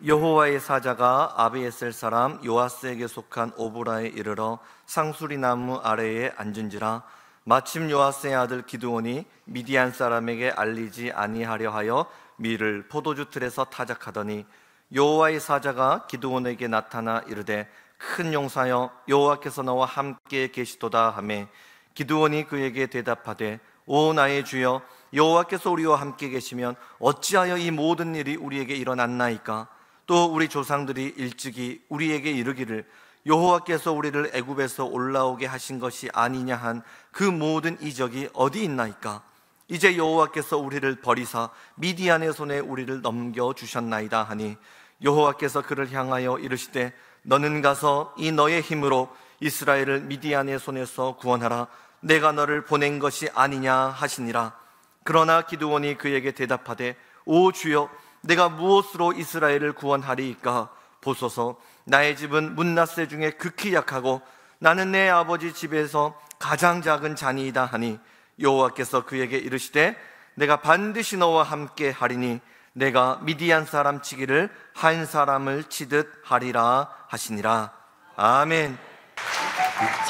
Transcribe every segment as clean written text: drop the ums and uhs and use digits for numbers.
여호와의 사자가 아비에셀 사람 요아스에게 속한 오브라에 이르러 상수리 나무 아래에 앉은지라. 마침 요아스의 아들 기드온이 미디안 사람에게 알리지 아니하려 하여 밀을 포도주 틀에서 타작하더니 여호와의 사자가 기드온에게 나타나 이르되 큰 용사여 여호와께서 너와 함께 계시도다 하매 기드온이 그에게 대답하되 오 나의 주여 여호와께서 우리와 함께 계시면 어찌하여 이 모든 일이 우리에게 일어났나이까? 또 우리 조상들이 일찍이 우리에게 이르기를 여호와께서 우리를 애굽에서 올라오게 하신 것이 아니냐 한 그 모든 이적이 어디 있나이까? 이제 여호와께서 우리를 버리사 미디안의 손에 우리를 넘겨주셨나이다 하니 여호와께서 그를 향하여 이르시되 너는 가서 이 너의 힘으로 이스라엘을 미디안의 손에서 구원하라. 내가 너를 보낸 것이 아니냐 하시니라. 그러나 기드온이 그에게 대답하되 오 주여 내가 무엇으로 이스라엘을 구원하리이까? 보소서 나의 집은 문낫세 중에 극히 약하고 나는 내 아버지 집에서 가장 작은 자니이다 하니 여호와께서 그에게 이르시되 내가 반드시 너와 함께 하리니 내가 미디안 사람 치기를 한 사람을 치듯 하리라 하시니라. 아멘.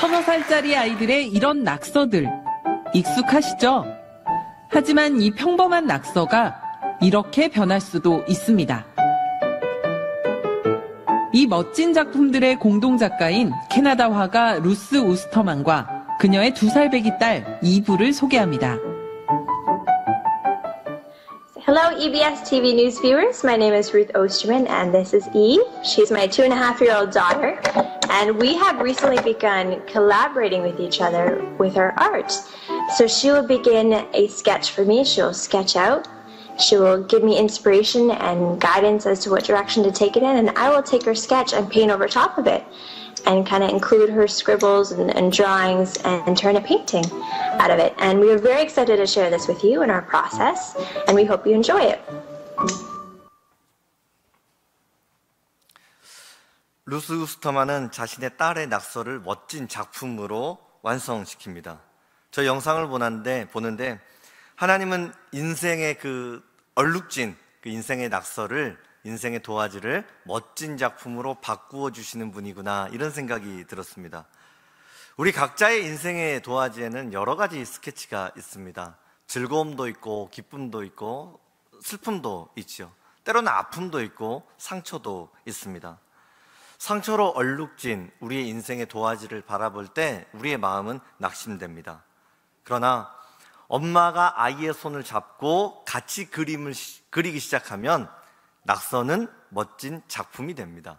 서너 살짜리 아이들의 이런 낙서들 익숙하시죠? 하지만 이 평범한 낙서가 이렇게 변할 수도 있습니다. 이 멋진 작품들의 공동작가인 캐나다 화가 루스 우스터만과 그녀의 2살배기 딸 이브를 소개합니다. Hello, EBS TV News viewers. My name is Ruth Osterman, and this is Eve. She's my 2.5-year-old daughter, and we have recently begun collaborating with each other with our art. So she will begin a sketch for me. She'll sketch out. She will give me inspiration and guidance as to what direction to take it in, and I will take her sketch and paint over top of it and kind of include her scribbles and drawings and turn a painting out of it. And we are very excited to share this with you in our process, and we hope you enjoy it. 루스 우스터만은 자신의 딸의 낙서를 멋진 작품으로 완성시킵니다. 저 영상을 보는데 하나님은 인생의 그 얼룩진 그 인생의 낙서를, 인생의 도화지를 멋진 작품으로 바꾸어 주시는 분이구나, 이런 생각이 들었습니다. 우리 각자의 인생의 도화지에는 여러 가지 스케치가 있습니다. 즐거움도 있고 기쁨도 있고 슬픔도 있죠. 때로는 아픔도 있고 상처도 있습니다. 상처로 얼룩진 우리의 인생의 도화지를 바라볼 때 우리의 마음은 낙심됩니다. 그러나 엄마가 아이의 손을 잡고 같이 그림을 그리기 시작하면 낙서는 멋진 작품이 됩니다.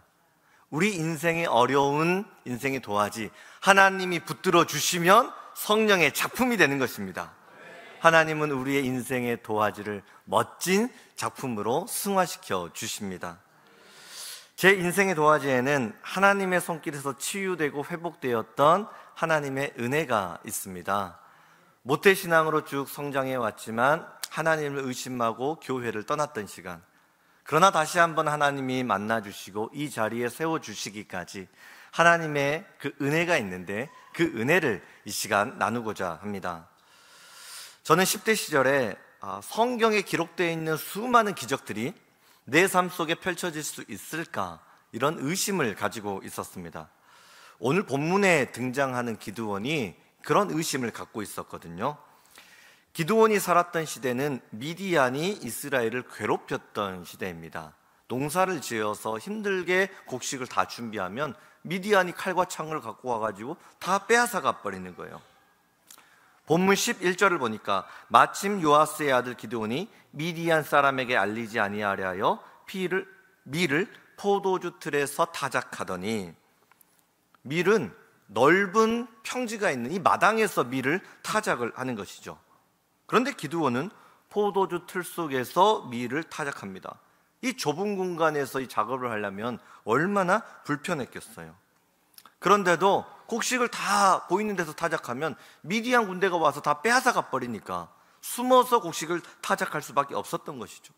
우리 인생의 어려운 인생의 도화지 하나님이 붙들어 주시면 성령의 작품이 되는 것입니다. 하나님은 우리의 인생의 도화지를 멋진 작품으로 승화시켜 주십니다. 제 인생의 도화지에는 하나님의 손길에서 치유되고 회복되었던 하나님의 은혜가 있습니다. 모태신앙으로 쭉 성장해 왔지만 하나님을 의심하고 교회를 떠났던 시간, 그러나 다시 한번 하나님이 만나주시고 이 자리에 세워주시기까지 하나님의 그 은혜가 있는데 그 은혜를 이 시간 나누고자 합니다. 저는 10대 시절에 성경에 기록되어 있는 수많은 기적들이 내 삶 속에 펼쳐질 수 있을까, 이런 의심을 가지고 있었습니다. 오늘 본문에 등장하는 기드온이 그런 의심을 갖고 있었거든요. 기드온이 살았던 시대는 미디안이 이스라엘을 괴롭혔던 시대입니다. 농사를 지어서 힘들게 곡식을 다 준비하면 미디안이 칼과 창을 갖고 와가지고 다 빼앗아 가버리는 거예요. 본문 11절을 보니까 마침 요아스의 아들 기드온이 미디안 사람에게 알리지 아니하려 하여 밀을 포도주 틀에서 타작하더니, 밀은 넓은 평지가 있는 이 마당에서 밀을 타작을 하는 것이죠. 그런데 기드온은 포도주 틀 속에서 밀을 타작합니다. 이 좁은 공간에서 이 작업을 하려면 얼마나 불편했겠어요. 그런데도 곡식을 다 보이는 데서 타작하면 미디안 군대가 와서 다 빼앗아 가버리니까 숨어서 곡식을 타작할 수밖에 없었던 것이죠.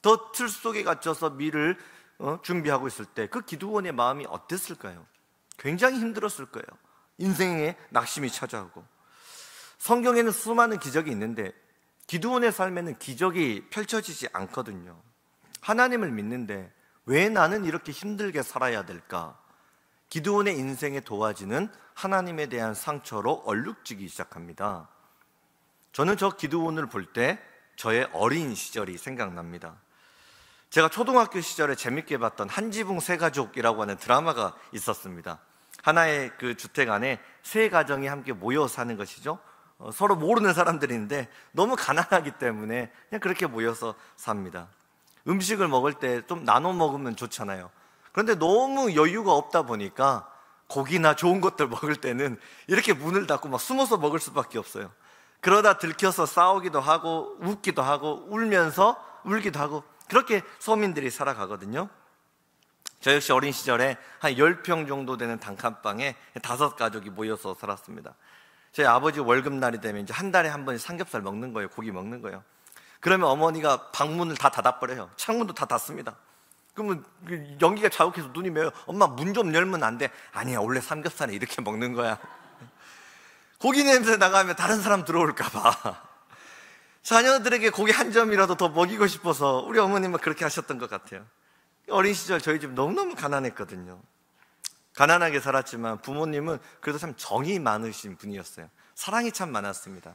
더 틀 속에 갇혀서 밀을 준비하고 있을 때 그 기드온의 마음이 어땠을까요? 굉장히 힘들었을 거예요. 인생에 낙심이 찾아오고. 성경에는 수많은 기적이 있는데 기드온의 삶에는 기적이 펼쳐지지 않거든요. 하나님을 믿는데 왜 나는 이렇게 힘들게 살아야 될까? 기드온의 인생에 도와지는 하나님에 대한 상처로 얼룩지기 시작합니다. 저는 저 기드온을 볼 때 저의 어린 시절이 생각납니다. 제가 초등학교 시절에 재밌게 봤던 한지붕 세 가족이라고 하는 드라마가 있었습니다. 하나의 그 주택 안에 세 가정이 함께 모여 사는 것이죠. 서로 모르는 사람들인데 너무 가난하기 때문에 그냥 그렇게 모여서 삽니다. 음식을 먹을 때 좀 나눠 먹으면 좋잖아요. 그런데 너무 여유가 없다 보니까 고기나 좋은 것들 먹을 때는 이렇게 문을 닫고 막 숨어서 먹을 수밖에 없어요. 그러다 들켜서 싸우기도 하고 웃기도 하고 울기도 하고 그렇게 서민들이 살아가거든요. 저 역시 어린 시절에 한 10평 정도 되는 단칸방에 5가족이 모여서 살았습니다. 저희 아버지 월급날이 되면 이제 한 달에 한 번 삼겹살 먹는 거예요. 고기 먹는 거예요. 그러면 어머니가 방문을 다 닫아버려요. 창문도 다 닫습니다. 그러면 연기가 자욱해서 눈이 매요. 엄마 문 좀 열면 안 돼? 아니야, 원래 삼겹살은 이렇게 먹는 거야. 고기 냄새 나가면 다른 사람 들어올까 봐 자녀들에게 고기 한 점이라도 더 먹이고 싶어서 우리 어머님은 그렇게 하셨던 것 같아요. 어린 시절 저희 집 너무너무 가난했거든요. 가난하게 살았지만 부모님은 그래도 참 정이 많으신 분이었어요. 사랑이 참 많았습니다.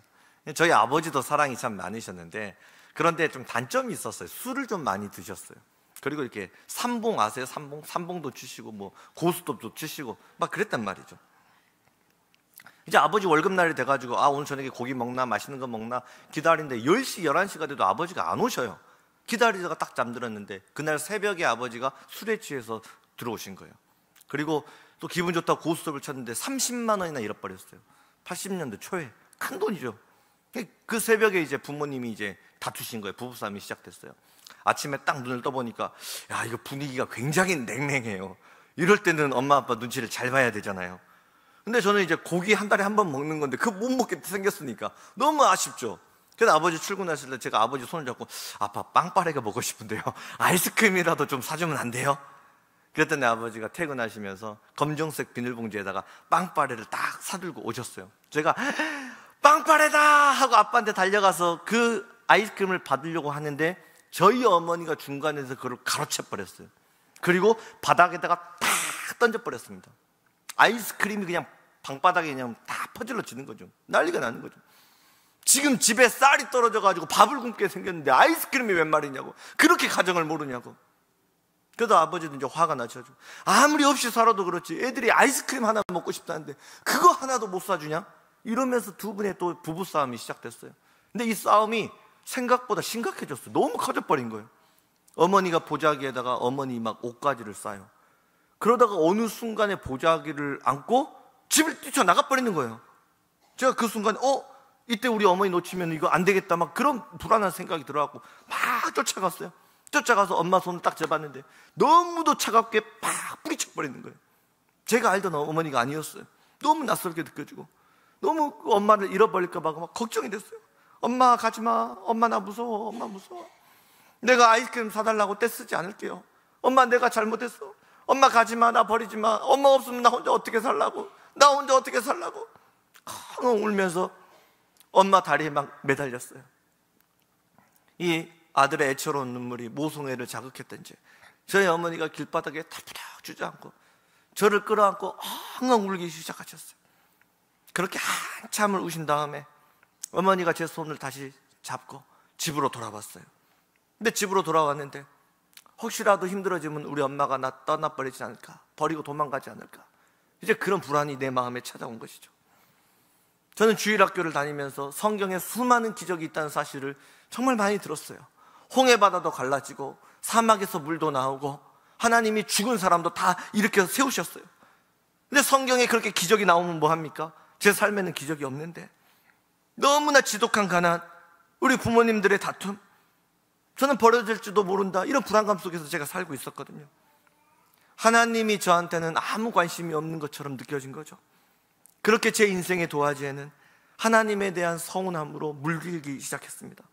저희 아버지도 사랑이 참 많으셨는데 그런데 좀 단점이 있었어요. 술을 좀 많이 드셨어요. 그리고 이렇게 삼봉 아세요? 삼봉도 주시고 뭐 고스톱도 주시고 막 그랬단 말이죠. 이제 아버지 월급날이 돼가지고 오늘 저녁에 고기 먹나 맛있는 거 먹나 기다리는데 10시 11시가 돼도 아버지가 안 오셔요. 기다리다가 딱 잠들었는데 그날 새벽에 아버지가 술에 취해서 들어오신 거예요. 그리고 또 기분 좋다고 고스톱을 쳤는데 30만 원이나 잃어버렸어요. 80년대 초에 큰 돈이죠. 그 새벽에 이제 부모님이 이제 다투신 거예요. 부부싸움이 시작됐어요. 아침에 딱 눈을 떠보니까 야, 이거 분위기가 굉장히 냉랭해요. 이럴 때는 엄마 아빠 눈치를 잘 봐야 되잖아요. 근데 저는 이제 고기 한 달에 한 번 먹는 건데 그거 못 먹게 생겼으니까 너무 아쉽죠. 그래서 아버지 출근하실 때 제가 아버지 손을 잡고 아빠 빵빠레가 먹고 싶은데요, 아이스크림이라도 좀 사주면 안 돼요? 그랬더니 아버지가 퇴근하시면서 검정색 비닐봉지에다가 빵빠레를 딱 사들고 오셨어요. 제가 빵빠레다 하고 아빠한테 달려가서 그 아이스크림을 받으려고 하는데 저희 어머니가 중간에서 그걸 가로채버렸어요. 그리고 바닥에다가 탁 던져버렸습니다. 아이스크림이 그냥 방바닥에 그냥 다 퍼질러지는 거죠. 난리가 나는 거죠. 지금 집에 쌀이 떨어져가지고 밥을 굶게 생겼는데 아이스크림이 웬 말이냐고. 그렇게 가정을 모르냐고. 그래도 아버지도 이제 화가 나셔가지고 아무리 없이 살아도 그렇지 애들이 아이스크림 하나 먹고 싶다는데 그거 하나도 못 사주냐? 이러면서 두 분의 또 부부싸움이 시작됐어요. 근데 이 싸움이 생각보다 심각해졌어요. 너무 커져버린 거예요. 어머니가 보자기에다가 어머니 막 옷가지를 싸요. 그러다가 어느 순간에 보자기를 안고 집을 뛰쳐나가버리는 거예요. 제가 그 순간에 이때 우리 어머니 놓치면 이거 안 되겠다 막 그런 불안한 생각이 들어갖고 막 쫓아갔어요. 쫓아가서 엄마 손을 딱 잡았는데 너무도 차갑게 팍 뿌리쳐버리는 거예요. 제가 알던 어머니가 아니었어요. 너무 낯설게 느껴지고 너무 엄마를 잃어버릴까 봐 막 걱정이 됐어요. 엄마 가지마. 엄마 나 무서워. 엄마 무서워. 내가 아이스크림 사달라고 떼쓰지 않을게요. 엄마 내가 잘못했어. 엄마 가지마. 나 버리지마. 엄마 없으면 나 혼자 어떻게 살라고. 나 혼자 어떻게 살라고. 울면서 엄마 다리에 막 매달렸어요. 이 아들의 애처로운 눈물이 모성애를 자극했던지 저희 어머니가 길바닥에 탈푸덕 주저앉고 저를 끌어안고 엉엉 울기 시작하셨어요. 그렇게 한참을 우신 다음에 어머니가 제 손을 다시 잡고 집으로 돌아왔어요. 근데 집으로 돌아왔는데 혹시라도 힘들어지면 우리 엄마가 나 떠나버리지 않을까, 버리고 도망가지 않을까, 이제 그런 불안이 내 마음에 찾아온 것이죠. 저는 주일학교를 다니면서 성경에 수많은 기적이 있다는 사실을 정말 많이 들었어요. 홍해바다도 갈라지고 사막에서 물도 나오고 하나님이 죽은 사람도 다 일으켜 세우셨어요. 근데 성경에 그렇게 기적이 나오면 뭐합니까? 제 삶에는 기적이 없는데 너무나 지독한 가난, 우리 부모님들의 다툼, 저는 버려질지도 모른다, 이런 불안감 속에서 제가 살고 있었거든요. 하나님이 저한테는 아무 관심이 없는 것처럼 느껴진 거죠. 그렇게 제 인생의 도화지에는 하나님에 대한 서운함으로 물들기 시작했습니다.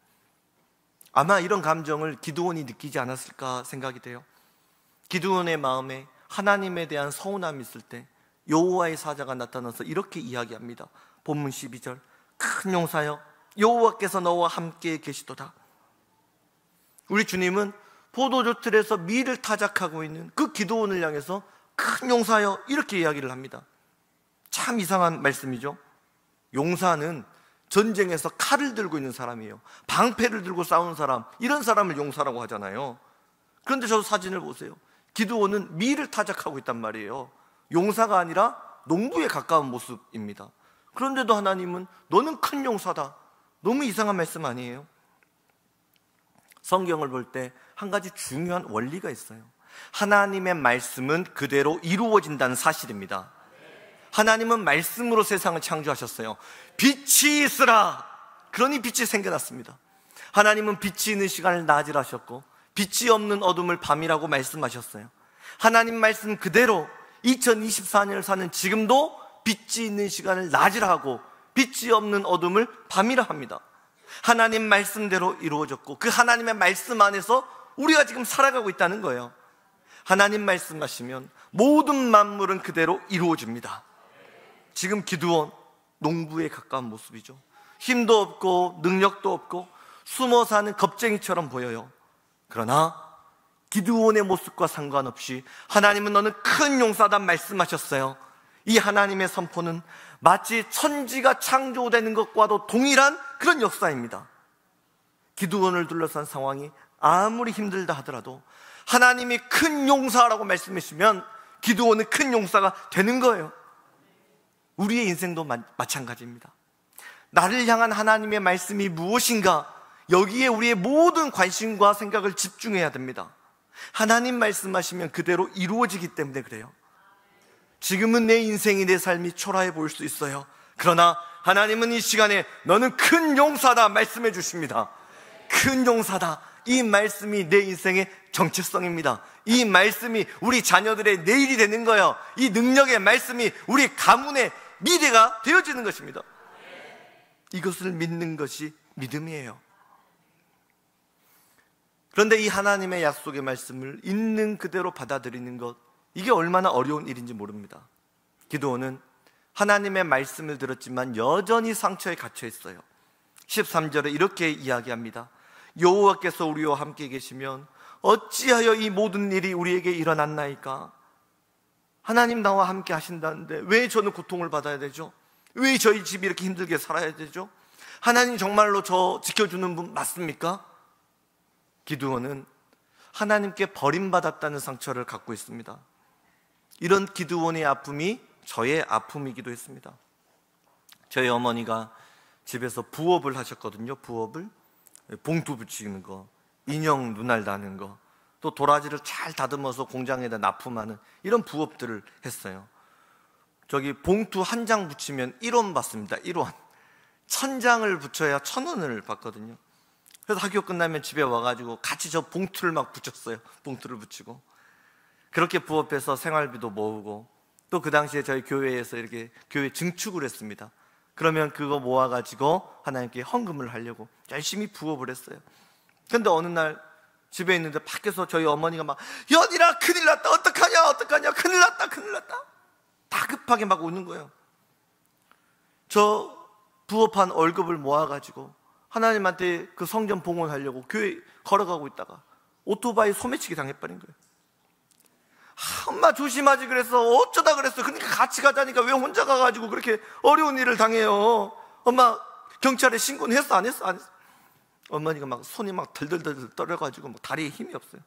아마 이런 감정을 기드온이 느끼지 않았을까 생각이 돼요. 기드온의 마음에 하나님에 대한 서운함이 있을 때 여호와의 사자가 나타나서 이렇게 이야기합니다. 본문 12절, 큰 용사여 여호와께서 너와 함께 계시도다. 우리 주님은 포도주 틀에서 밀을 타작하고 있는 그 기드온을 향해서 큰 용사여 이렇게 이야기를 합니다. 참 이상한 말씀이죠. 용사는 전쟁에서 칼을 들고 있는 사람이에요. 방패를 들고 싸우는 사람, 이런 사람을 용사라고 하잖아요. 그런데 저 사진을 보세요. 기드온은 밀을 타작하고 있단 말이에요. 용사가 아니라 농부에 가까운 모습입니다. 그런데도 하나님은 너는 큰 용사다. 너무 이상한 말씀 아니에요? 성경을 볼 때 한 가지 중요한 원리가 있어요. 하나님의 말씀은 그대로 이루어진다는 사실입니다. 하나님은 말씀으로 세상을 창조하셨어요. 빛이 있으라. 그러니 빛이 생겨났습니다. 하나님은 빛이 있는 시간을 낮이라 하셨고 빛이 없는 어둠을 밤이라고 말씀하셨어요. 하나님 말씀 그대로 2024년을 사는 지금도 빛이 있는 시간을 낮이라 하고 빛이 없는 어둠을 밤이라 합니다. 하나님 말씀대로 이루어졌고 그 하나님의 말씀 안에서 우리가 지금 살아가고 있다는 거예요. 하나님 말씀하시면 모든 만물은 그대로 이루어집니다. 지금 기드온 농부에 가까운 모습이죠. 힘도 없고 능력도 없고 숨어 사는 겁쟁이처럼 보여요. 그러나 기드온의 모습과 상관없이 하나님은 너는 큰 용사다 말씀하셨어요. 이 하나님의 선포는 마치 천지가 창조되는 것과도 동일한 그런 역사입니다. 기드온을 둘러싼 상황이 아무리 힘들다 하더라도 하나님이 큰 용사라고 말씀해 주시면 기드온은 큰 용사가 되는 거예요. 우리의 인생도 마찬가지입니다. 나를 향한 하나님의 말씀이 무엇인가, 여기에 우리의 모든 관심과 생각을 집중해야 됩니다. 하나님 말씀하시면 그대로 이루어지기 때문에 그래요. 지금은 내 인생이, 내 삶이 초라해 보일 수 있어요. 그러나 하나님은 이 시간에 너는 큰 용사다 말씀해 주십니다. 큰 용사다. 이 말씀이 내 인생의 정체성입니다. 이 말씀이 우리 자녀들의 내일이 되는 거예요. 이 능력의 말씀이 우리 가문의 미래가 되어지는 것입니다. 이것을 믿는 것이 믿음이에요. 그런데 이 하나님의 약속의 말씀을 있는 그대로 받아들이는 것, 이게 얼마나 어려운 일인지 모릅니다. 기드온은 하나님의 말씀을 들었지만 여전히 상처에 갇혀 있어요. 13절에 이렇게 이야기합니다. 여호와께서 우리와 함께 계시면 어찌하여 이 모든 일이 우리에게 일어났나이까? 하나님 나와 함께 하신다는데 왜 저는 고통을 받아야 되죠? 왜 저희 집이 이렇게 힘들게 살아야 되죠? 하나님 정말로 저 지켜주는 분 맞습니까? 기드온은 하나님께 버림받았다는 상처를 갖고 있습니다. 이런 기드온의 아픔이 저의 아픔이기도 했습니다. 저희 어머니가 집에서 부업을 하셨거든요. 부업을, 봉투 붙이는 거, 인형 눈알 다는 거, 또 도라지를 잘 다듬어서 공장에다 납품하는 이런 부업들을 했어요. 저기 봉투 한 장 붙이면 1원 받습니다. 1원. 1000장을 붙여야 1000원을 받거든요. 그래서 학교 끝나면 집에 와가지고 같이 저 봉투를 막 붙였어요. 봉투를 붙이고 그렇게 부업해서 생활비도 모으고, 또 그 당시에 저희 교회에서 이렇게 교회 증축을 했습니다. 그러면 그거 모아가지고 하나님께 헌금을 하려고 열심히 부업을 했어요. 근데 어느 날 집에 있는데 밖에서 저희 어머니가 막 연이라 큰일 났다, 어떡하냐 큰일 났다 다급하게 막 오는 거예요. 저 부업한 월급을 모아가지고 하나님한테 그 성전 봉헌하려고 교회 걸어가고 있다가 오토바이 소매치기 당해버린 거예요. 엄마 조심하지 그랬어. 어쩌다 그랬어. 그러니까 같이 가자니까 왜 혼자 가가지고 그렇게 어려운 일을 당해요. 엄마 경찰에 신고는 했어 안 했어? 안 했어. 어머니가 막 손이 막 덜덜덜 떨어가지고 막 다리에 힘이 없어요.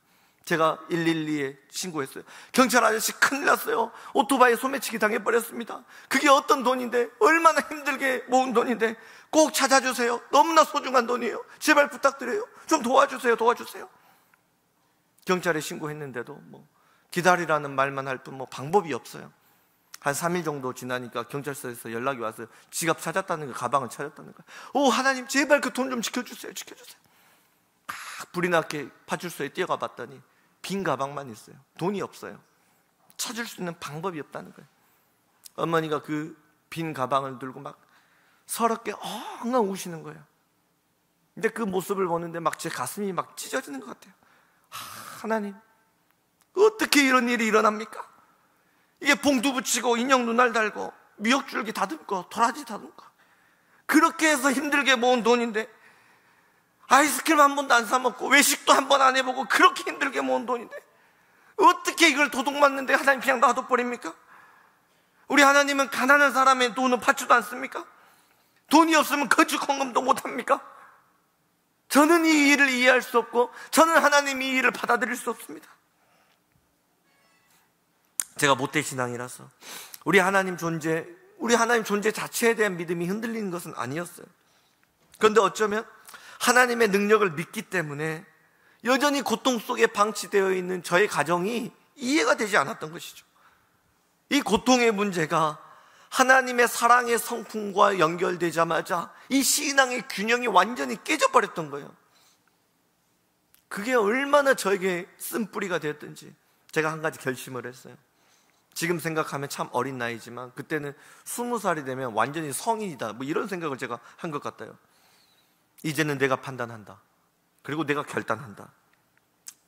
제가 112에 신고했어요. 경찰 아저씨 큰일 났어요. 오토바이 소매치기 당해버렸습니다. 그게 어떤 돈인데, 얼마나 힘들게 모은 돈인데 꼭 찾아주세요. 너무나 소중한 돈이에요. 제발 부탁드려요. 좀 도와주세요. 경찰에 신고했는데도 뭐 기다리라는 말만 할 뿐 뭐 방법이 없어요. 한 3일 정도 지나니까 경찰서에서 연락이 왔어요. 지갑 찾았다는 거, 가방을 찾았다는 거. 오 하나님 제발 그 돈 좀 지켜주세요. 불이 나게 파출소에 뛰어가 봤더니 빈 가방만 있어요. 돈이 없어요. 찾을 수 있는 방법이 없다는 거예요. 어머니가 그 빈 가방을 들고 막 서럽게 엉엉 우시는 거예요. 근데 그 모습을 보는데 막 제 가슴이 막 찢어지는 것 같아요. 하나님 어떻게 이런 일이 일어납니까? 이게 봉투 붙이고 인형 눈알 달고 미역줄기 다듬고 도라지 다듬고 그렇게 해서 힘들게 모은 돈인데 아이스크림 한 번도 안 사 먹고 외식도 한 번 안 해보고 그렇게 힘들게 모은 돈인데 어떻게 이걸 도둑맞는데 하나님 그냥 놔둬버립니까? 우리 하나님은 가난한 사람의 돈을 받지도 않습니까? 돈이 없으면 거주헌금도 못합니까? 저는 이 일을 이해할 수 없고 저는 하나님 이 일을 받아들일 수 없습니다. 제가 모태신앙이라서 우리 하나님 존재 자체에 대한 믿음이 흔들리는 것은 아니었어요. 그런데 어쩌면 하나님의 능력을 믿기 때문에 여전히 고통 속에 방치되어 있는 저의 가정이 이해가 되지 않았던 것이죠. 이 고통의 문제가 하나님의 사랑의 성품과 연결되자마자 이 신앙의 균형이 완전히 깨져버렸던 거예요. 그게 얼마나 저에게 쓴뿌리가 되었든지 제가 한 가지 결심을 했어요. 지금 생각하면 참 어린 나이지만 그때는 20살이 되면 완전히 성인이다 뭐 이런 생각을 제가 한 것 같아요. 이제는 내가 판단한다. 그리고 내가 결단한다.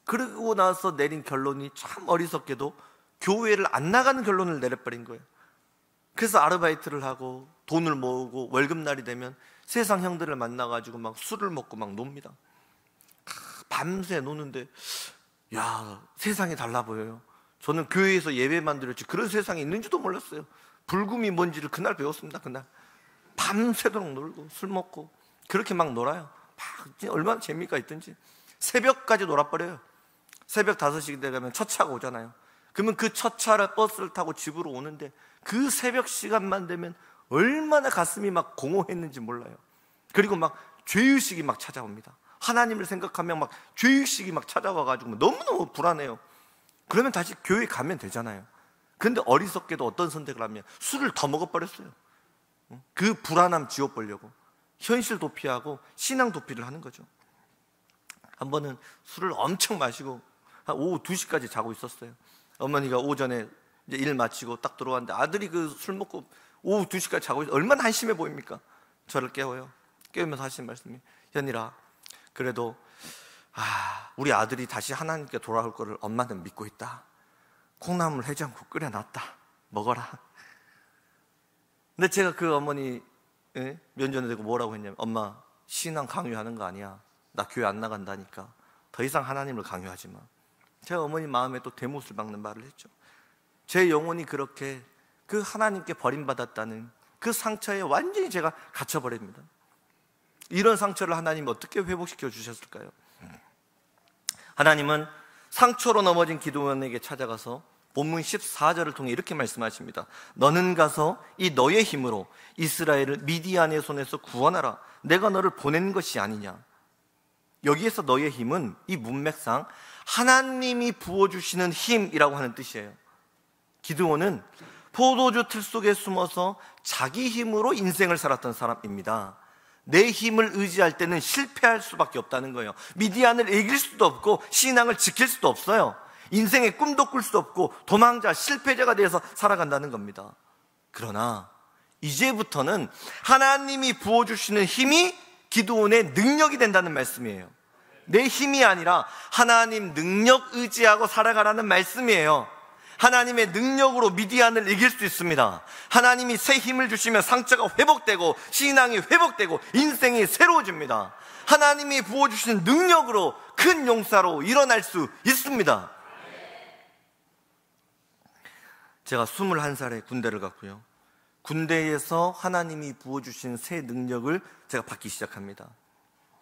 그러고 나서 내린 결론이 참 어리석게도 교회를 안 나가는 결론을 내려버린 거예요. 그래서 아르바이트를 하고 돈을 모으고 월급날이 되면 세상 형들을 만나가지고 막 술을 먹고 막 놉니다. 밤새 노는데 야, 세상이 달라 보여요. 저는 교회에서 예배만 드렸지 그런 세상이 있는지도 몰랐어요. 불금이 뭔지를 그날 배웠습니다. 그날 밤새도록 놀고 술 먹고 그렇게 막 놀아요. 막 얼마나 재미가 있든지 새벽까지 놀아버려요. 새벽 5시 되면 첫 차가 오잖아요. 그러면 그 첫 차를 버스를 타고 집으로 오는데 그 새벽 시간만 되면 얼마나 가슴이 막 공허했는지 몰라요. 그리고 막 죄의식이 막 찾아옵니다. 하나님을 생각하면 막 죄의식이 막 찾아와가지고 너무너무 불안해요. 그러면 다시 교회 가면 되잖아요. 그런데 어리석게도 어떤 선택을 하면 술을 더 먹어버렸어요. 그 불안함 지워보려고 현실 도피하고 신앙 도피를 하는 거죠. 한 번은 술을 엄청 마시고 한 오후 2시까지 자고 있었어요. 어머니가 오전에 이제 일 마치고 딱 들어왔는데 아들이 그 술 먹고 오후 2시까지 자고 있어요. 얼마나 한심해 보입니까? 저를 깨워요. 깨우면서 하시는 말씀이 현일아, 그래도 우리 아들이 다시 하나님께 돌아올 거를 엄마는 믿고 있다. 콩나물 해장국 끓여놨다. 먹어라. 근데 제가 그 어머니 면전에 대고 뭐라고 했냐면 엄마 신앙 강요하는 거 아니야. 나 교회 안 나간다니까. 더 이상 하나님을 강요하지 마. 제가 어머니 마음에 또 대못을 박는 말을 했죠. 제 영혼이 그렇게 그 하나님께 버림받았다는 그 상처에 완전히 제가 갇혀버립니다. 이런 상처를 하나님이 어떻게 회복시켜 주셨을까요? 하나님은 상처로 넘어진 기드온에게 찾아가서 본문 14절을 통해 이렇게 말씀하십니다. 너는 가서 이 너의 힘으로 이스라엘을 미디안의 손에서 구원하라. 내가 너를 보낸 것이 아니냐. 여기에서 너의 힘은 이 문맥상 하나님이 부어주시는 힘이라고 하는 뜻이에요. 기드온은 포도주 틀 속에 숨어서 자기 힘으로 인생을 살았던 사람입니다. 내 힘을 의지할 때는 실패할 수밖에 없다는 거예요. 미디안을 이길 수도 없고 신앙을 지킬 수도 없어요. 인생의 꿈도 꿀 수 없고 도망자, 실패자가 되어서 살아간다는 겁니다. 그러나 이제부터는 하나님이 부어주시는 힘이 기드온의 능력이 된다는 말씀이에요. 내 힘이 아니라 하나님 능력 의지하고 살아가라는 말씀이에요. 하나님의 능력으로 미디안을 이길 수 있습니다. 하나님이 새 힘을 주시면 상처가 회복되고 신앙이 회복되고 인생이 새로워집니다. 하나님이 부어주시는 능력으로 큰 용사로 일어날 수 있습니다. 제가 21살에 군대를 갔고요. 군대에서 하나님이 부어주신 새 능력을 제가 받기 시작합니다.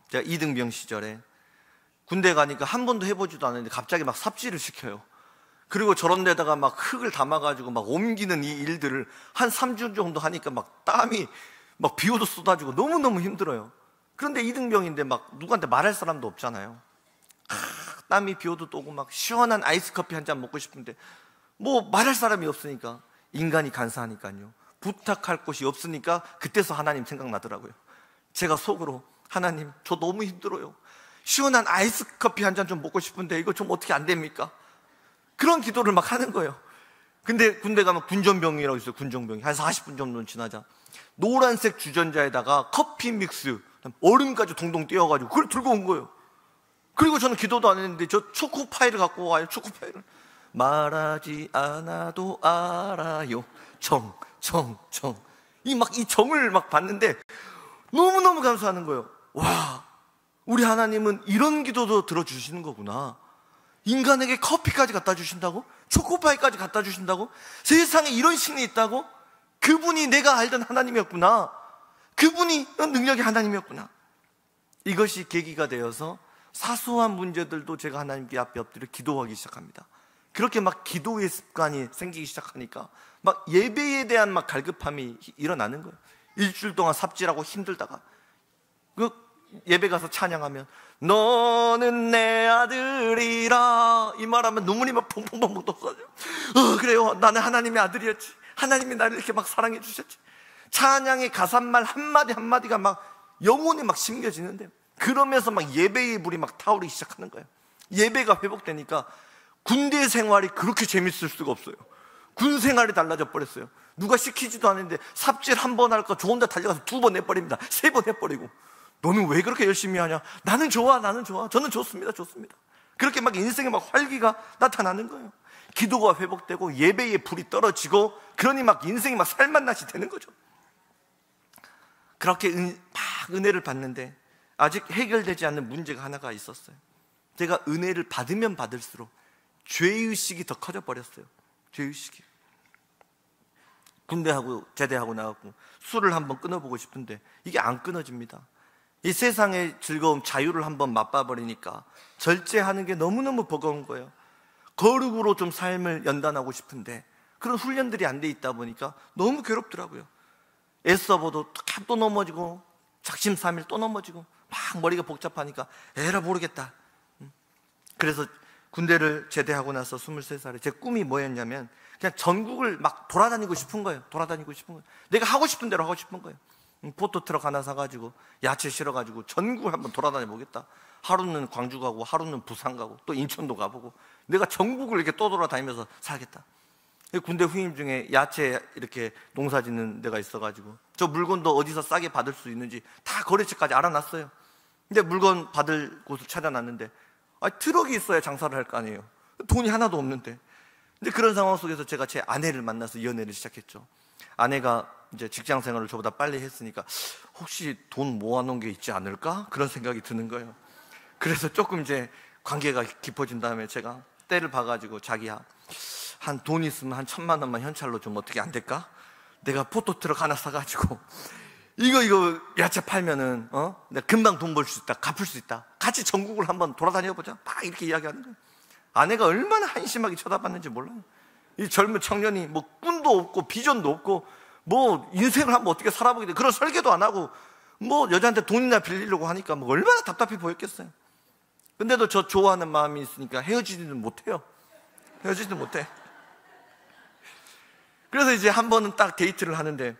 제가 이등병 시절에 군대 가니까 한 번도 해보지도 않았는데 갑자기 막 삽질을 시켜요. 그리고 저런 데다가 막 흙을 담아가지고 막 옮기는 이 일들을 한 3주 정도 하니까 막 땀이 막 비오도 쏟아지고 너무너무 힘들어요. 그런데 이등병인데 막 누구한테 말할 사람도 없잖아요. 땀이 비오도 오고 막 시원한 아이스 커피 한 잔 먹고 싶은데 뭐 말할 사람이 없으니까 인간이 간사하니까요. 부탁할 곳이 없으니까 그때서 하나님 생각나더라고요. 제가 속으로 하나님 저 너무 힘들어요. 시원한 아이스 커피 한 잔 좀 먹고 싶은데 이거 좀 어떻게 안 됩니까? 그런 기도를 막 하는 거예요. 근데 군대 가면 군전병이라고 있어요. 군전병이 한 40분 정도 지나자 노란색 주전자에다가 커피 믹스 얼음까지 동동 띄워가지고 그걸 들고 온 거예요. 그리고 저는 기도도 안 했는데 저 초코파이를 갖고 와요. 초코파이를 말하지 않아도 알아요. 정 이 정을 막 봤는데 너무너무 감사하는 거예요. 와, 우리 하나님은 이런 기도도 들어주시는 거구나. 인간에게 커피까지 갖다 주신다고? 초코파이까지 갖다 주신다고? 세상에 이런 신이 있다고? 그분이 내가 알던 하나님이었구나. 그분이 능력의 하나님이었구나. 이것이 계기가 되어서 사소한 문제들도 제가 하나님께 앞에 엎드려 기도하기 시작합니다. 그렇게 막 기도의 습관이 생기기 시작하니까 막 예배에 대한 막 갈급함이 일어나는 거예요. 일주일 동안 삽질하고 힘들다가 그 예배 가서 찬양하면 너는 내 아들이라 이 말하면 눈물이 막 펑펑펑펑 쏟아져요. 그래요. 나는 하나님의 아들이었지. 하나님이 나를 이렇게 막 사랑해 주셨지. 찬양의 가사말 한마디 한마디가 막 영혼이 막 심겨지는데, 그러면서 막 예배의 불이 막 타오르기 시작하는 거예요. 예배가 회복되니까 군대 생활이 그렇게 재밌을 수가 없어요. 군 생활이 달라져 버렸어요. 누가 시키지도 않는데 삽질 한 번 할까 좋은 데 달려가서 2번 해버립니다. 3번 해버리고. 너는 왜 그렇게 열심히 하냐? 나는 좋아, 나는 좋아. 저는 좋습니다, 좋습니다. 그렇게 막 인생에 막 활기가 나타나는 거예요. 기도가 회복되고 예배의 불이 떨어지고, 그러니 막 인생이 막 살맛났이 되는 거죠. 그렇게 막 은혜를 받는데 아직 해결되지 않는 문제가 하나가 있었어요. 제가 은혜를 받으면 받을수록 죄의식이 더 커져 버렸어요. 죄의식이. 군대하고 제대하고 나왔고 술을 한번 끊어보고 싶은데 이게 안 끊어집니다. 이 세상의 즐거움, 자유를 한번 맛봐버리니까 절제하는 게 너무너무 버거운 거예요. 거룩으로 좀 삶을 연단하고 싶은데 그런 훈련들이 안 돼 있다 보니까 너무 괴롭더라고요. 애써봐도 또 넘어지고 작심삼일 또 넘어지고 막 머리가 복잡하니까 에라 모르겠다. 그래서 군대를 제대하고 나서 23살에 제 꿈이 뭐였냐면 그냥 전국을 막 돌아다니고 싶은 거예요. 돌아다니고 싶은 거예요. 내가 하고 싶은 대로 하고 싶은 거예요. 포토트럭 하나 사가지고 야채 실어가지고 전국을 한번 돌아다녀 보겠다. 하루는 광주 가고 하루는 부산 가고 또 인천도 가보고 내가 전국을 이렇게 떠돌아다니면서 살겠다. 군대 후임 중에 야채 이렇게 농사 짓는 데가 있어가지고 저 물건도 어디서 싸게 받을 수 있는지 다 거래처까지 알아놨어요. 근데 물건 받을 곳을 찾아놨는데 트럭이 있어야 장사를 할 거 아니에요. 돈이 하나도 없는데. 근데 그런 상황 속에서 제가 제 아내를 만나서 연애를 시작했죠. 아내가 이제 직장 생활을 저보다 빨리 했으니까 혹시 돈 모아놓은 게 있지 않을까? 그런 생각이 드는 거예요. 그래서 조금 이제 관계가 깊어진 다음에 제가 때를 봐가지고 자기야, 한 돈 있으면 한 1,000만 원만 현찰로 좀 어떻게 안 될까? 내가 포토트럭 하나 사가지고 이거 야채 팔면은 내가 금방 돈 벌 수 있다, 갚을 수 있다. 같이 전국을 한번 돌아다녀보자. 막 이렇게 이야기하는 거예요. 아내가 얼마나 한심하게 쳐다봤는지 몰라요. 이 젊은 청년이 뭐 꿈도 없고 비전도 없고 뭐 인생을 한번 어떻게 살아보게 돼, 그런 설계도 안 하고 뭐 여자한테 돈이나 빌리려고 하니까 뭐 얼마나 답답해 보였겠어요. 근데도 저 좋아하는 마음이 있으니까 헤어지지는 못해요. 헤어지지도 못해. 그래서 이제 한 번은 딱 데이트를 하는데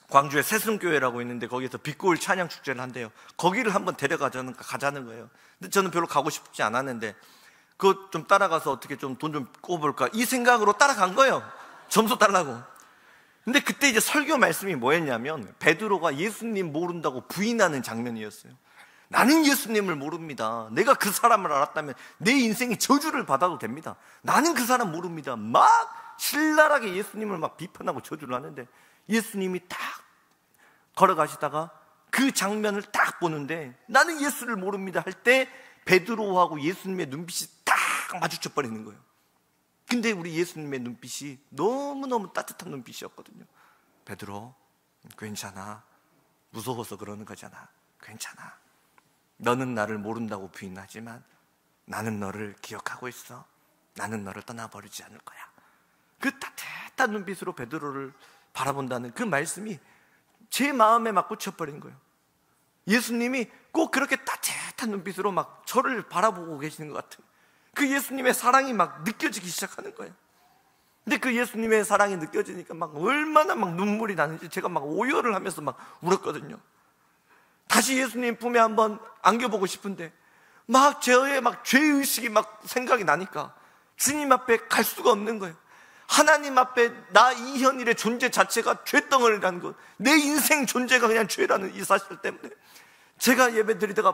광주에 새순교회라고 있는데 거기에서 빛고울 찬양 축제를 한대요. 거기를 한번 가자는 거예요. 근데 저는 별로 가고 싶지 않았는데 그거 좀 따라가서 어떻게 좀 돈 좀 꿔볼까 이 생각으로 따라간 거예요. 점수 달라고. 근데 그때 이제 설교 말씀이 뭐였냐면 베드로가 예수님 모른다고 부인하는 장면이었어요. 나는 예수님을 모릅니다. 내가 그 사람을 알았다면 내 인생이 저주를 받아도 됩니다. 나는 그 사람 모릅니다. 막 신랄하게 예수님을 막 비판하고 저주를 하는데 예수님이 딱 걸어가시다가 그 장면을 딱 보는데 나는 예수를 모릅니다 할 때 베드로하고 예수님의 눈빛이 딱 마주쳐 버리는 거예요. 근데 우리 예수님의 눈빛이 너무너무 따뜻한 눈빛이었거든요. 베드로, 괜찮아. 무서워서 그러는 거잖아. 괜찮아. 너는 나를 모른다고 부인하지만 나는 너를 기억하고 있어. 나는 너를 떠나버리지 않을 거야. 그 따뜻한 눈빛으로 베드로를 바라본다는 그 말씀이 제 마음에 막 꽂혀버린 거예요. 예수님이 꼭 그렇게 따뜻한 눈빛으로 막 저를 바라보고 계시는 것 같은 그 예수님의 사랑이 막 느껴지기 시작하는 거예요. 근데 그 예수님의 사랑이 느껴지니까 막 얼마나 막 눈물이 나는지 제가 막 오열을 하면서 막 울었거든요. 다시 예수님 품에 한번 안겨보고 싶은데 막 저의 막 죄의식이 막 생각이 나니까 주님 앞에 갈 수가 없는 거예요. 하나님 앞에 나 이현일의 존재 자체가 죄덩어리라는 것, 내 인생 존재가 그냥 죄라는 이 사실 때문에 제가 예배 드리다가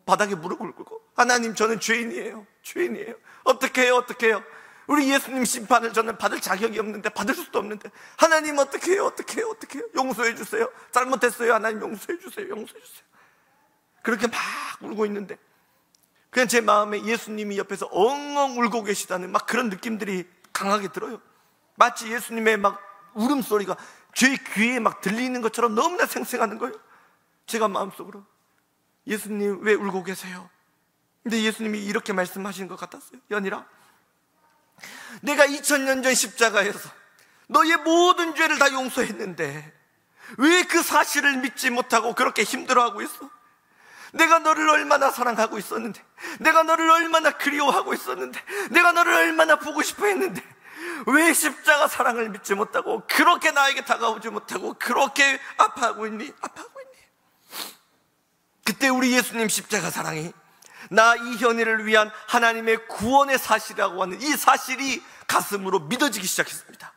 바닥에 무릎을 꿇고 하나님, 저는 죄인이에요. 죄인이에요. 어떻게 해요? 어떻게 해요? 우리 예수님 심판을 저는 받을 자격이 없는데, 받을 수도 없는데 하나님 어떻게 해요? 어떻게 해요? 어떻게 해요? 용서해 주세요. 잘못했어요. 하나님 용서해 주세요. 용서해 주세요. 그렇게 막 울고 있는데 그냥 제 마음에 예수님이 옆에서 엉엉 울고 계시다는 막 그런 느낌들이 강하게 들어요. 마치 예수님의 막 울음소리가 제 귀에 막 들리는 것처럼 너무나 생생하는 거예요. 제가 마음속으로 예수님 왜 울고 계세요? 근데 예수님이 이렇게 말씀하신 것 같았어요. 연희라, 내가 2000년 전 십자가에서 너의 모든 죄를 다 용서했는데 왜 그 사실을 믿지 못하고 그렇게 힘들어하고 있어? 내가 너를 얼마나 사랑하고 있었는데, 내가 너를 얼마나 그리워하고 있었는데, 내가 너를 얼마나 보고 싶어 했는데 왜 십자가 사랑을 믿지 못하고 그렇게 나에게 다가오지 못하고 그렇게 아파하고 있니? 그때 우리 예수님 십자가 사랑이 나 이현희를 위한 하나님의 구원의 사실이라고 하는 이 사실이 가슴으로 믿어지기 시작했습니다.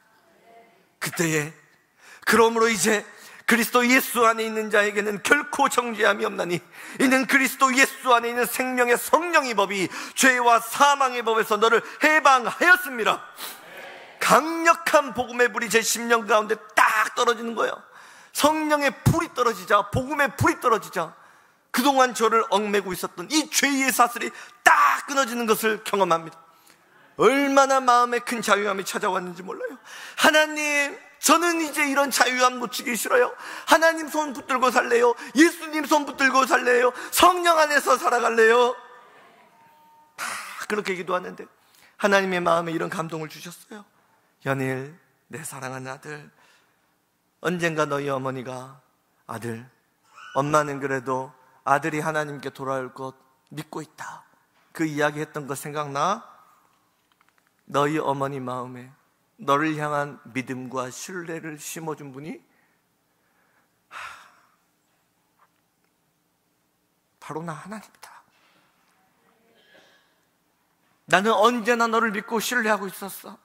그때에 그러므로 이제 그리스도 예수 안에 있는 자에게는 결코 정죄함이 없나니 이는 그리스도 예수 안에 있는 생명의 성령의 법이 죄와 사망의 법에서 너를 해방하였습니다. 강력한 복음의 불이 제 심령 가운데 딱 떨어지는 거예요. 성령의 불이 떨어지자, 복음의 불이 떨어지자 그동안 저를 얽매고 있었던 이 죄의 사슬이 딱 끊어지는 것을 경험합니다. 얼마나 마음에 큰 자유함이 찾아왔는지 몰라요. 하나님, 저는 이제 이런 자유함 놓치기 싫어요. 하나님 손 붙들고 살래요. 예수님 손 붙들고 살래요. 성령 안에서 살아갈래요. 다 그렇게 기도하는데 하나님의 마음에 이런 감동을 주셨어요. 연일, 내 사랑하는 아들, 언젠가 너희 어머니가 아들, 엄마는 그래도 아들이 하나님께 돌아올 것 믿고 있다, 그 이야기 했던 거 생각나? 너희 어머니 마음에 너를 향한 믿음과 신뢰를 심어준 분이 바로 나 하나님이다. 나는 언제나 너를 믿고 신뢰하고 있었어.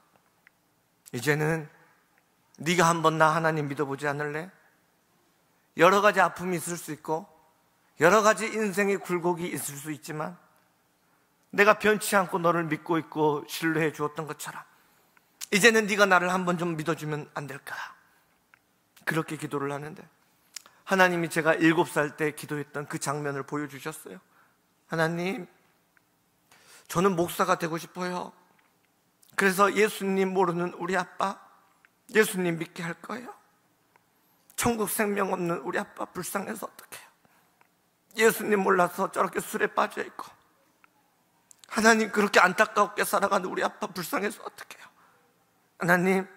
이제는 네가 한번 나 하나님 믿어보지 않을래? 여러 가지 아픔이 있을 수 있고 여러 가지 인생의 굴곡이 있을 수 있지만 내가 변치 않고 너를 믿고 있고 신뢰해 주었던 것처럼 이제는 네가 나를 한번 좀 믿어주면 안 될까? 그렇게 기도를 하는데 하나님이 제가 7살 때 기도했던 그 장면을 보여주셨어요. 하나님, 저는 목사가 되고 싶어요. 그래서 예수님 모르는 우리 아빠 예수님 믿게 할 거예요. 천국 생명 없는 우리 아빠 불쌍해서 어떡해요? 예수님 몰라서 저렇게 술에 빠져 있고 하나님 그렇게 안타깝게 살아가는 우리 아빠 불쌍해서 어떡해요? 하나님,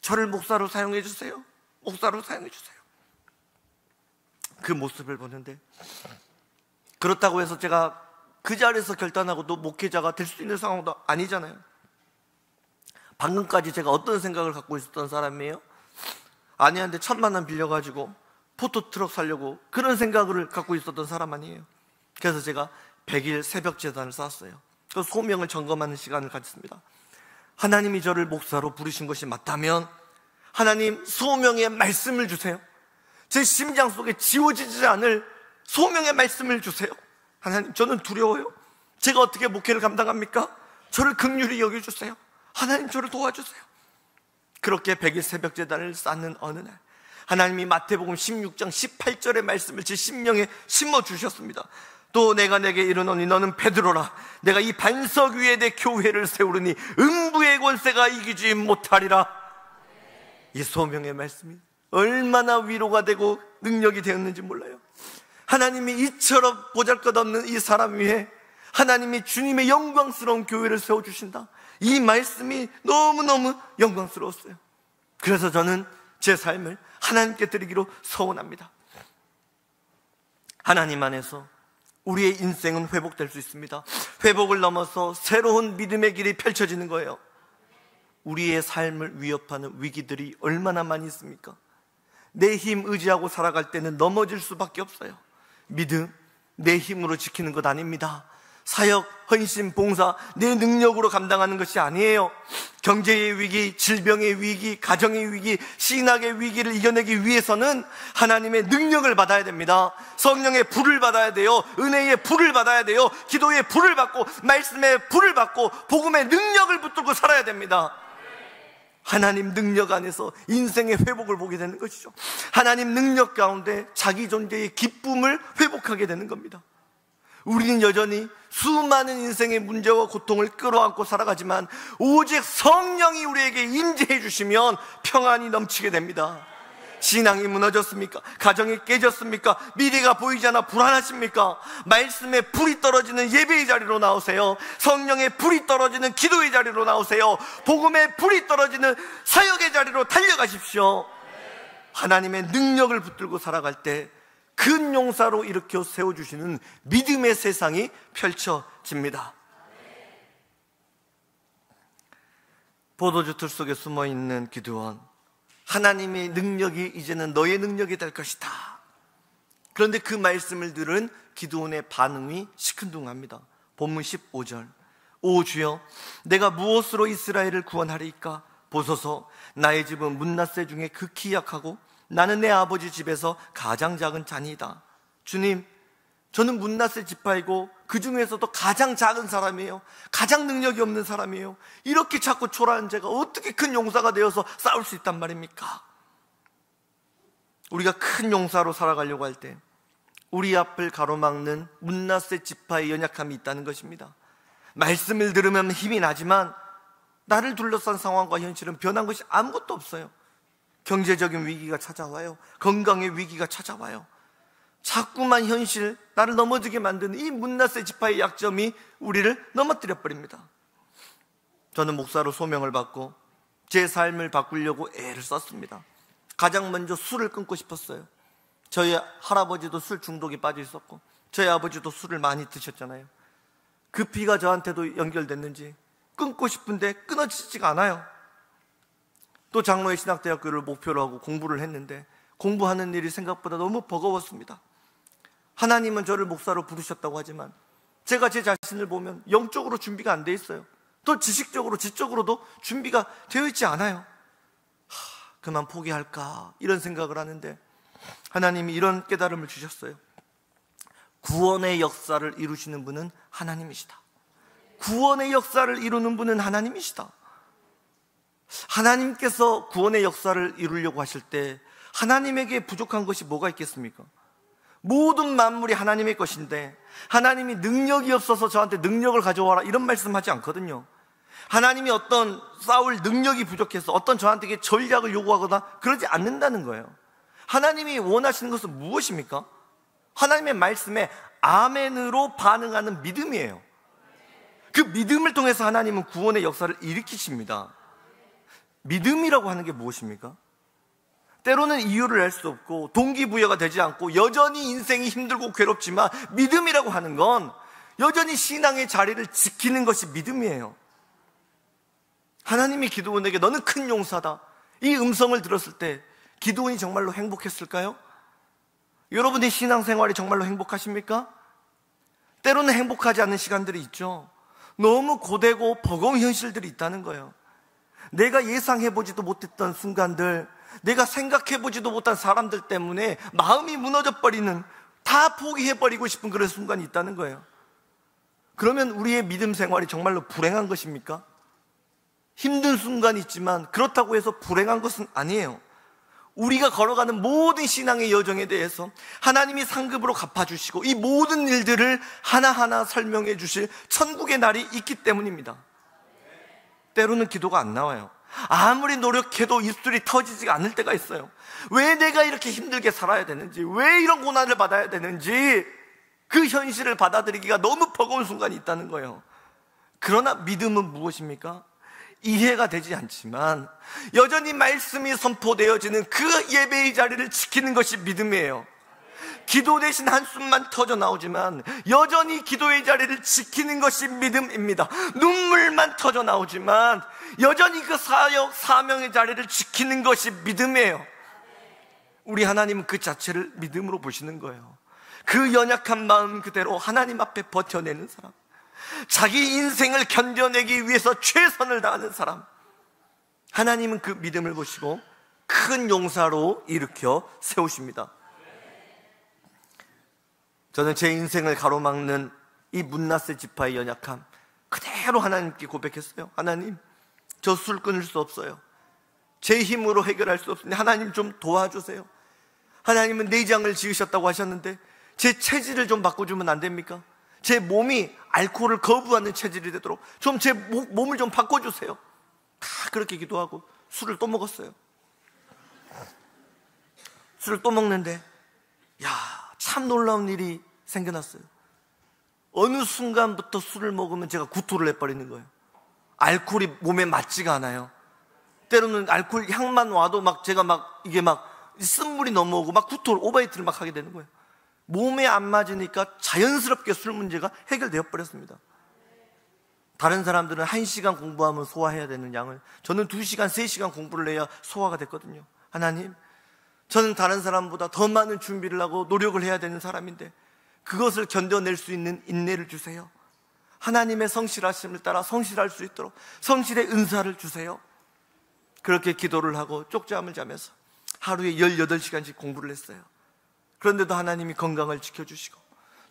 저를 목사로 사용해 주세요. 목사로 사용해 주세요. 그 모습을 보는데 그렇다고 해서 제가 그 자리에서 결단하고 또 목회자가 될 수 있는 상황도 아니잖아요. 방금까지 제가 어떤 생각을 갖고 있었던 사람이에요? 아내한테 1000만 원 빌려가지고 포토트럭 사려고 그런 생각을 갖고 있었던 사람 아니에요. 그래서 제가 100일 새벽 제단을 쌓았어요. 그 소명을 점검하는 시간을 가졌습니다. 하나님이 저를 목사로 부르신 것이 맞다면 하나님 소명의 말씀을 주세요. 제 심장 속에 지워지지 않을 소명의 말씀을 주세요. 하나님, 저는 두려워요. 제가 어떻게 목회를 감당합니까? 저를 긍휼히 여겨주세요. 하나님, 저를 도와주세요. 그렇게 100일 새벽 제단을 쌓는 어느 날 하나님이 마태복음 16장 18절의 말씀을 제 심령에 심어주셨습니다. 또 내가 내게 이르노니 너는 베드로라. 내가 이 반석 위에 내 교회를 세우르니 음부의 권세가 이기지 못하리라. 이 소명의 말씀이 얼마나 위로가 되고 능력이 되었는지 몰라요. 하나님이 이처럼 보잘것없는 이 사람 위에 하나님이 주님의 영광스러운 교회를 세워주신다, 이 말씀이 너무너무 영광스러웠어요. 그래서 저는 제 삶을 하나님께 드리기로 소원합니다. 하나님 안에서 우리의 인생은 회복될 수 있습니다. 회복을 넘어서 새로운 믿음의 길이 펼쳐지는 거예요. 우리의 삶을 위협하는 위기들이 얼마나 많이 있습니까? 내 힘 의지하고 살아갈 때는 넘어질 수밖에 없어요. 믿음, 내 힘으로 지키는 것 아닙니다. 사역, 헌신, 봉사, 내 능력으로 감당하는 것이 아니에요. 경제의 위기, 질병의 위기, 가정의 위기, 신학의 위기를 이겨내기 위해서는 하나님의 능력을 받아야 됩니다. 성령의 불을 받아야 돼요. 은혜의 불을 받아야 돼요. 기도의 불을 받고 말씀의 불을 받고 복음의 능력을 붙들고 살아야 됩니다. 하나님 능력 안에서 인생의 회복을 보게 되는 것이죠. 하나님 능력 가운데 자기 존재의 기쁨을 회복하게 되는 겁니다. 우리는 여전히 수많은 인생의 문제와 고통을 끌어안고 살아가지만 오직 성령이 우리에게 임재해 주시면 평안이 넘치게 됩니다. 신앙이 무너졌습니까? 가정이 깨졌습니까? 미래가 보이지 않아 불안하십니까? 말씀에 불이 떨어지는 예배의 자리로 나오세요. 성령의 불이 떨어지는 기도의 자리로 나오세요. 복음에 불이 떨어지는 사역의 자리로 달려가십시오. 하나님의 능력을 붙들고 살아갈 때 큰 용사로 일으켜 세워주시는 믿음의 세상이 펼쳐집니다. 포도주 틀 속에 숨어있는 기드온, 하나님의 능력이 이제는 너의 능력이 될 것이다. 그런데 그 말씀을 들은 기드온의 반응이 시큰둥합니다. 본문 15절, 오 주여, 내가 무엇으로 이스라엘을 구원하리이까? 보소서, 나의 집은 므낫세 중에 극히 약하고 나는 내 아버지 집에서 가장 작은 자니이다. 주님, 저는 므낫세 지파이고 그 중에서도 가장 작은 사람이에요. 가장 능력이 없는 사람이에요. 이렇게 자꾸 초라한 제가 어떻게 큰 용사가 되어서 싸울 수 있단 말입니까? 우리가 큰 용사로 살아가려고 할 때 우리 앞을 가로막는 므낫세 지파의 연약함이 있다는 것입니다. 말씀을 들으면 힘이 나지만 나를 둘러싼 상황과 현실은 변한 것이 아무것도 없어요. 경제적인 위기가 찾아와요. 건강의 위기가 찾아와요. 자꾸만 현실, 나를 넘어지게 만드는 이 므낫세 지파의 약점이 우리를 넘어뜨려 버립니다. 저는 목사로 소명을 받고 제 삶을 바꾸려고 애를 썼습니다. 가장 먼저 술을 끊고 싶었어요. 저희 할아버지도 술 중독에 빠져 있었고 저희 아버지도 술을 많이 드셨잖아요. 그 피가 저한테도 연결됐는지 끊고 싶은데 끊어지지가 않아요. 또 장로의 신학대학교를 목표로 하고 공부를 했는데 공부하는 일이 생각보다 너무 버거웠습니다. 하나님은 저를 목사로 부르셨다고 하지만 제가 제 자신을 보면 영적으로 준비가 안 돼 있어요. 또 지식적으로, 지적으로도 준비가 되어 있지 않아요. 그만 포기할까 이런 생각을 하는데 하나님이 이런 깨달음을 주셨어요. 구원의 역사를 이루시는 분은 하나님이시다. 구원의 역사를 이루는 분은 하나님이시다. 하나님께서 구원의 역사를 이루려고 하실 때 하나님에게 부족한 것이 뭐가 있겠습니까? 모든 만물이 하나님의 것인데 하나님이 능력이 없어서 저한테 능력을 가져와라 이런 말씀하지 않거든요. 하나님이 어떤 싸울 능력이 부족해서 어떤 저한테 전략을 요구하거나 그러지 않는다는 거예요. 하나님이 원하시는 것은 무엇입니까? 하나님의 말씀에 아멘으로 반응하는 믿음이에요. 그 믿음을 통해서 하나님은 구원의 역사를 일으키십니다. 믿음이라고 하는 게 무엇입니까? 때로는 이유를 알 수 없고 동기부여가 되지 않고 여전히 인생이 힘들고 괴롭지만 믿음이라고 하는 건 여전히 신앙의 자리를 지키는 것이 믿음이에요. 하나님이 기드온에게 너는 큰 용사다 이 음성을 들었을 때 기드온이 정말로 행복했을까요? 여러분의 신앙생활이 정말로 행복하십니까? 때로는 행복하지 않은 시간들이 있죠. 너무 고되고 버거운 현실들이 있다는 거예요. 내가 예상해보지도 못했던 순간들, 내가 생각해보지도 못한 사람들 때문에 마음이 무너져버리는, 다 포기해버리고 싶은 그런 순간이 있다는 거예요. 그러면 우리의 믿음 생활이 정말로 불행한 것입니까? 힘든 순간이 있지만 그렇다고 해서 불행한 것은 아니에요. 우리가 걸어가는 모든 신앙의 여정에 대해서 하나님이 상급으로 갚아주시고 이 모든 일들을 하나하나 설명해 주실 천국의 날이 있기 때문입니다. 때로는 기도가 안 나와요. 아무리 노력해도 입술이 터지지가 않을 때가 있어요. 왜 내가 이렇게 힘들게 살아야 되는지, 왜 이런 고난을 받아야 되는지 그 현실을 받아들이기가 너무 버거운 순간이 있다는 거예요. 그러나 믿음은 무엇입니까? 이해가 되지 않지만 여전히 말씀이 선포되어지는 그 예배의 자리를 지키는 것이 믿음이에요. 기도 대신 한숨만 터져 나오지만 여전히 기도의 자리를 지키는 것이 믿음입니다. 눈물만 터져 나오지만 여전히 그 사역, 사명의 자리를 지키는 것이 믿음이에요. 우리 하나님은 그 자체를 믿음으로 보시는 거예요. 그 연약한 마음 그대로 하나님 앞에 버텨내는 사람, 자기 인생을 견뎌내기 위해서 최선을 다하는 사람, 하나님은 그 믿음을 보시고 큰 용사로 일으켜 세우십니다. 저는 제 인생을 가로막는 이 므낫세 지파의 연약함 그대로 하나님께 고백했어요. 하나님, 저 술 끊을 수 없어요. 제 힘으로 해결할 수 없는데 하나님 좀 도와주세요. 하나님은 내장을 지으셨다고 하셨는데 제 체질을 좀 바꿔주면 안 됩니까? 제 몸이 알코올을 거부하는 체질이 되도록 좀 제 몸을 좀 바꿔주세요. 다 그렇게 기도하고 술을 또 먹었어요. 술을 또 먹는데 참 놀라운 일이 생겨났어요. 어느 순간부터 술을 먹으면 제가 구토를 해버리는 거예요. 알코올이 몸에 맞지가 않아요. 때로는 알코올 향만 와도 제가 이게 쓴물이 넘어오고 구토를 오버히트를 하게 되는 거예요. 몸에 안 맞으니까 자연스럽게 술 문제가 해결되어 버렸습니다. 다른 사람들은 1시간 공부하면 소화해야 되는 양을 저는 2시간, 3시간 공부를 해야 소화가 됐거든요. 하나님, 저는 다른 사람보다 더 많은 준비를 하고 노력을 해야 되는 사람인데 그것을 견뎌낼 수 있는 인내를 주세요. 하나님의 성실하심을 따라 성실할 수 있도록 성실의 은사를 주세요. 그렇게 기도를 하고 쪽잠을 자면서 하루에 18시간씩 공부를 했어요. 그런데도 하나님이 건강을 지켜주시고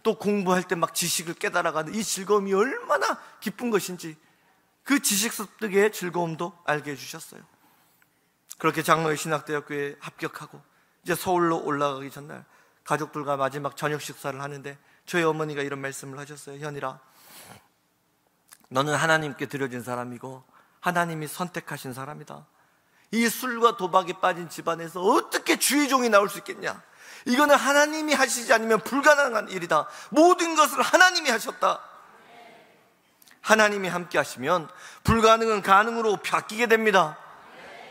또 공부할 때 지식을 깨달아가는 이 즐거움이 얼마나 기쁜 것인지 그 지식 습득의 즐거움도 알게 해주셨어요. 그렇게 장로의 신학대학교에 합격하고 이제 서울로 올라가기 전날 가족들과 마지막 저녁 식사를 하는데 저희 어머니가 이런 말씀을 하셨어요. 현일아, 너는 하나님께 드려진 사람이고 하나님이 선택하신 사람이다. 이 술과 도박에 빠진 집안에서 어떻게 주의 종이 나올 수 있겠냐? 이거는 하나님이 하시지 않으면 불가능한 일이다. 모든 것을 하나님이 하셨다. 하나님이 함께 하시면 불가능은 가능으로 바뀌게 됩니다.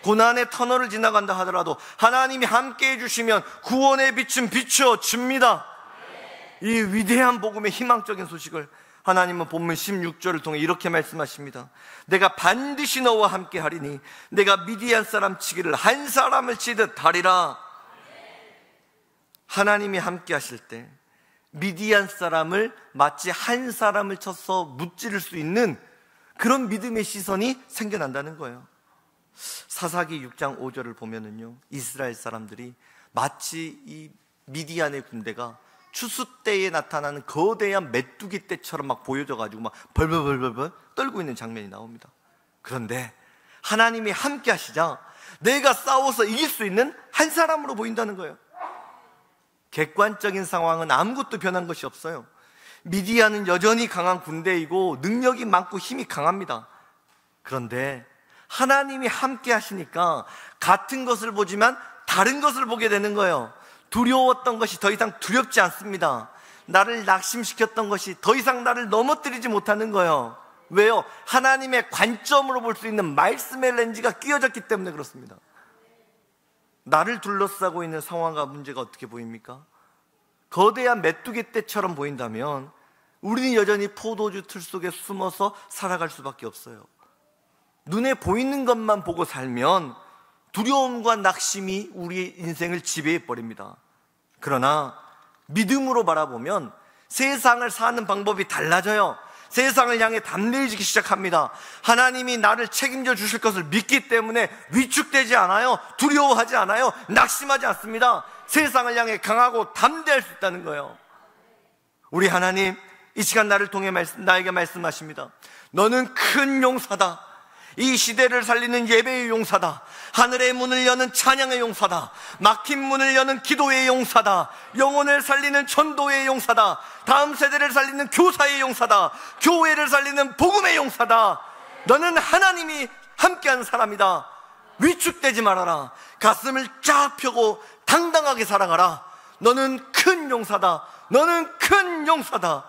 고난의 터널을 지나간다 하더라도 하나님이 함께 해주시면 구원의 빛은 비춰집니다. 이 위대한 복음의 희망적인 소식을 하나님은 본문 16절을 통해 이렇게 말씀하십니다. 내가 반드시 너와 함께 하리니 내가 미디안 사람 치기를 한 사람을 치듯 하리라. 하나님이 함께 하실 때 미디안 사람을 마치 한 사람을 쳐서 무찌를 수 있는 그런 믿음의 시선이 생겨난다는 거예요. 사사기 6장 5절을 보면은요, 이스라엘 사람들이 마치 이 미디안의 군대가 추수 때에 나타나는 거대한 메뚜기 떼처럼 보여져가지고 벌벌벌벌 떨고 있는 장면이 나옵니다. 그런데 하나님이 함께 하시자 내가 싸워서 이길 수 있는 한 사람으로 보인다는 거예요. 객관적인 상황은 아무것도 변한 것이 없어요. 미디안은 여전히 강한 군대이고 능력이 많고 힘이 강합니다. 그런데 하나님이 함께 하시니까 같은 것을 보지만 다른 것을 보게 되는 거예요. 두려웠던 것이 더 이상 두렵지 않습니다. 나를 낙심시켰던 것이 더 이상 나를 넘어뜨리지 못하는 거예요. 왜요? 하나님의 관점으로 볼 수 있는 말씀의 렌즈가 끼워졌기 때문에 그렇습니다. 나를 둘러싸고 있는 상황과 문제가 어떻게 보입니까? 거대한 메뚜기 떼처럼 보인다면 우리는 여전히 포도주 틀 속에 숨어서 살아갈 수밖에 없어요. 눈에 보이는 것만 보고 살면 두려움과 낙심이 우리의 인생을 지배해버립니다. 그러나 믿음으로 바라보면 세상을 사는 방법이 달라져요. 세상을 향해 담대해지기 시작합니다. 하나님이 나를 책임져 주실 것을 믿기 때문에 위축되지 않아요. 두려워하지 않아요. 낙심하지 않습니다. 세상을 향해 강하고 담대할 수 있다는 거예요. 우리 하나님, 이 시간 나를 통해 나에게 말씀하십니다. 너는 큰 용사다. 이 시대를 살리는 예배의 용사다. 하늘의 문을 여는 찬양의 용사다. 막힌 문을 여는 기도의 용사다. 영혼을 살리는 전도의 용사다. 다음 세대를 살리는 교사의 용사다. 교회를 살리는 복음의 용사다. 너는 하나님이 함께하는 사람이다. 위축되지 말아라. 가슴을 쫙 펴고 당당하게 살아가라. 너는 큰 용사다. 너는 큰 용사다.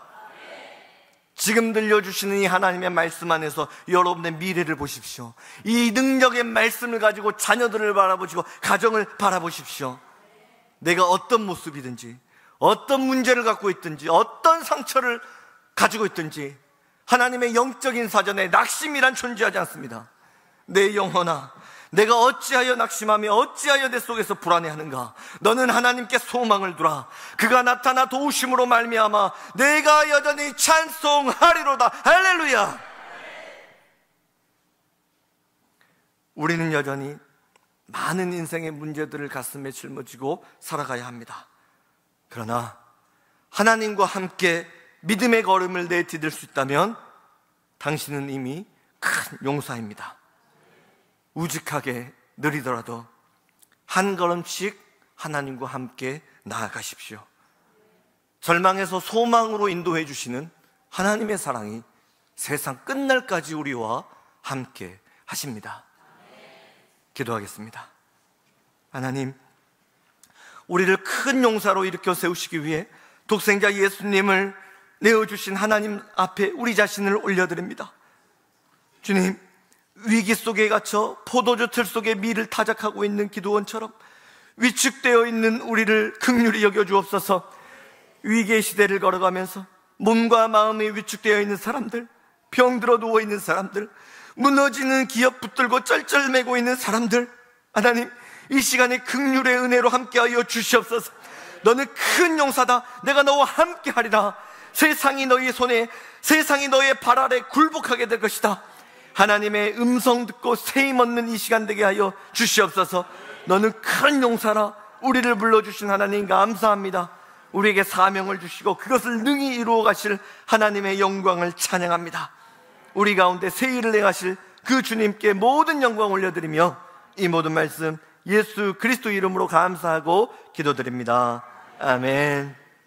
지금 들려주시는 이 하나님의 말씀 안에서 여러분의 미래를 보십시오. 이 능력의 말씀을 가지고 자녀들을 바라보시고 가정을 바라보십시오. 내가 어떤 모습이든지, 어떤 문제를 갖고 있든지, 어떤 상처를 가지고 있든지 하나님의 영적인 사전에 낙심이란 존재하지 않습니다. 내 영혼아, 내가 어찌하여 낙심하며 어찌하여 내 속에서 불안해하는가? 너는 하나님께 소망을 두라. 그가 나타나 도우심으로 말미암아 내가 여전히 찬송하리로다. 할렐루야. 우리는 여전히 많은 인생의 문제들을 가슴에 짊어지고 살아가야 합니다. 그러나 하나님과 함께 믿음의 걸음을 내디딜 수 있다면 당신은 이미 큰 용사입니다. 우직하게 느리더라도 한 걸음씩 하나님과 함께 나아가십시오. 절망에서 소망으로 인도해 주시는 하나님의 사랑이 세상 끝날까지 우리와 함께 하십니다. 기도하겠습니다. 하나님, 우리를 큰 용사로 일으켜 세우시기 위해 독생자 예수님을 내어주신 하나님 앞에 우리 자신을 올려드립니다. 주님, 위기 속에 갇혀 포도주 틀 속에 밀을 타작하고 있는 기도원처럼 위축되어 있는 우리를 긍휼히 여겨주옵소서. 위기의 시대를 걸어가면서 몸과 마음이 위축되어 있는 사람들, 병들어 누워있는 사람들, 무너지는 기업 붙들고 쩔쩔매고 있는 사람들, 하나님, 이 시간에 긍휼의 은혜로 함께하여 주시옵소서. 너는 큰 용사다. 내가 너와 함께하리라. 세상이 너희 손에, 세상이 너의 발 아래 굴복하게 될 것이다. 하나님의 음성 듣고 세임 얻는 이 시간 되게 하여 주시옵소서. 너는 큰 용사라. 우리를 불러주신 하나님 감사합니다. 우리에게 사명을 주시고 그것을 능히 이루어 가실 하나님의 영광을 찬양합니다. 우리 가운데 새 일을 행하실 그 주님께 모든 영광 올려드리며 이 모든 말씀 예수 그리스도 이름으로 감사하고 기도드립니다. 아멘.